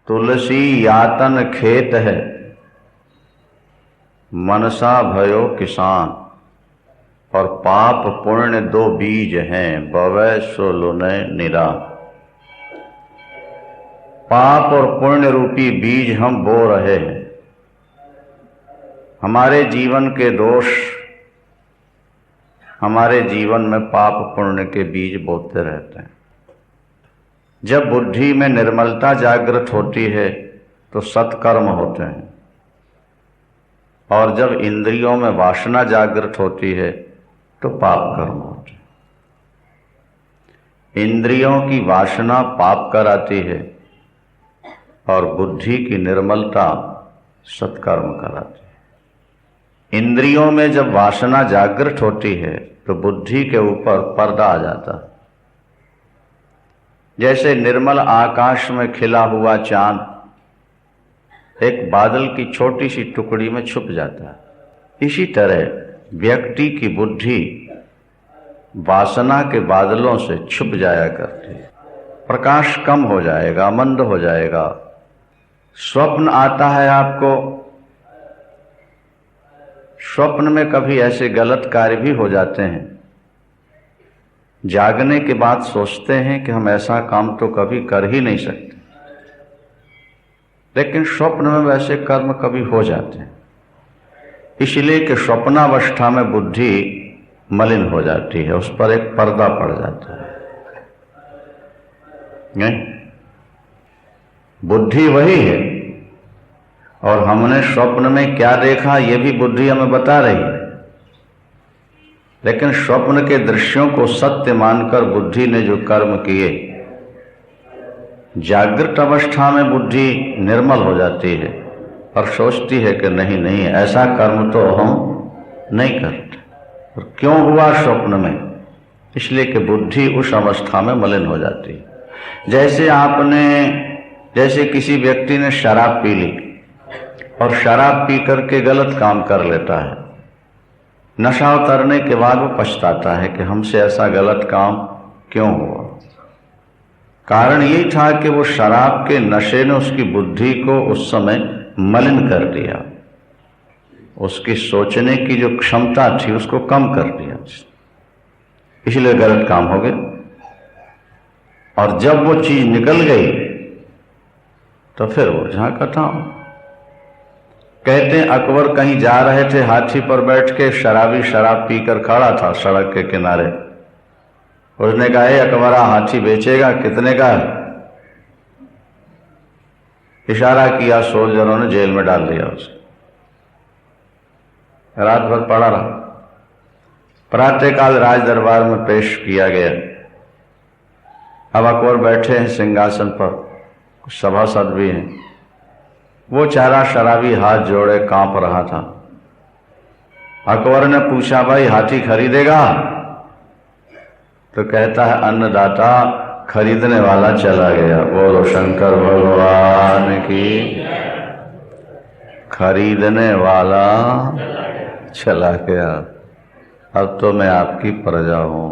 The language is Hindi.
तुलसी यातन खेत है, मनसा भयो किसान। और पाप पुण्य दो बीज हैं, बवै सो लुनय निरा। पाप और पुण्य रूपी बीज हम बो रहे हैं। हमारे जीवन के दोष हमारे जीवन में पाप पुण्य के बीज बोते रहते हैं। जब बुद्धि में निर्मलता जागृत होती है तो सत्कर्म होते हैं, और जब इंद्रियों में वासना जागृत होती है तो पाप कर्म होते हैं। इंद्रियों की वासना पाप कराती है और बुद्धि की निर्मलता सत्कर्म कराती है। इंद्रियों में जब वासना जागृत होती है तो बुद्धि के ऊपर पर्दा आ जाता है। जैसे निर्मल आकाश में खिला हुआ चांद एक बादल की छोटी सी टुकड़ी में छुप जाता है, इसी तरह व्यक्ति की बुद्धि वासना के बादलों से छुप जाया करती है। प्रकाश कम हो जाएगा, मंद हो जाएगा। स्वप्न आता है आपको, स्वप्न में कभी ऐसे गलत कार्य भी हो जाते हैं, जागने के बाद सोचते हैं कि हम ऐसा काम तो कभी कर ही नहीं सकते, लेकिन स्वप्न में वैसे कर्म कभी हो जाते हैं, इसलिए कि स्वप्नावस्था में बुद्धि मलिन हो जाती है, उस पर एक पर्दा पड़ जाता है। नहीं, बुद्धि वही है, और हमने स्वप्न में क्या देखा ये भी बुद्धि हमें बता रही है, लेकिन स्वप्न के दृश्यों को सत्य मानकर बुद्धि ने जो कर्म किए, जागृत अवस्था में बुद्धि निर्मल हो जाती है और सोचती है कि नहीं नहीं, ऐसा कर्म तो हम नहीं करते। और क्यों हुआ स्वप्न में? इसलिए कि बुद्धि उस अवस्था में मलिन हो जाती है। जैसे किसी व्यक्ति ने शराब पी ली और शराब पी करके गलत काम कर लेता है, नशा उतरने के बाद वो पछताता है कि हमसे ऐसा गलत काम क्यों हुआ। कारण यही था कि वो शराब के नशे ने उसकी बुद्धि को उस समय मलिन कर दिया, उसकी सोचने की जो क्षमता थी उसको कम कर दिया, इसलिए गलत काम हो गया। और जब वो चीज निकल गई तो फिर वो झांका था। कहते हैं अकबर कहीं जा रहे थे, हाथी पर बैठ के शराबी शराब पीकर खड़ा था सड़क के किनारे। उसने कहा, हे अकबरा, हाथी बेचेगा? कितने का? इशारा किया, सोल्जरों ने जेल में डाल दिया उसे। रात भर पड़ा रहा। प्रातःकाल राज दरबार में पेश किया गया। अब अकबर बैठे हैं सिंहासन पर, कुछ सभासद भी हैं। वो चारा शराबी हाथ जोड़े कांप रहा था। अकबर ने पूछा, भाई हाथी खरीदेगा? तो कहता है, अन्नदाता, खरीदने वाला चला गया। बोलो शंकर भगवान की। खरीदने वाला चला गया। अब तो मैं आपकी प्रजा हूं।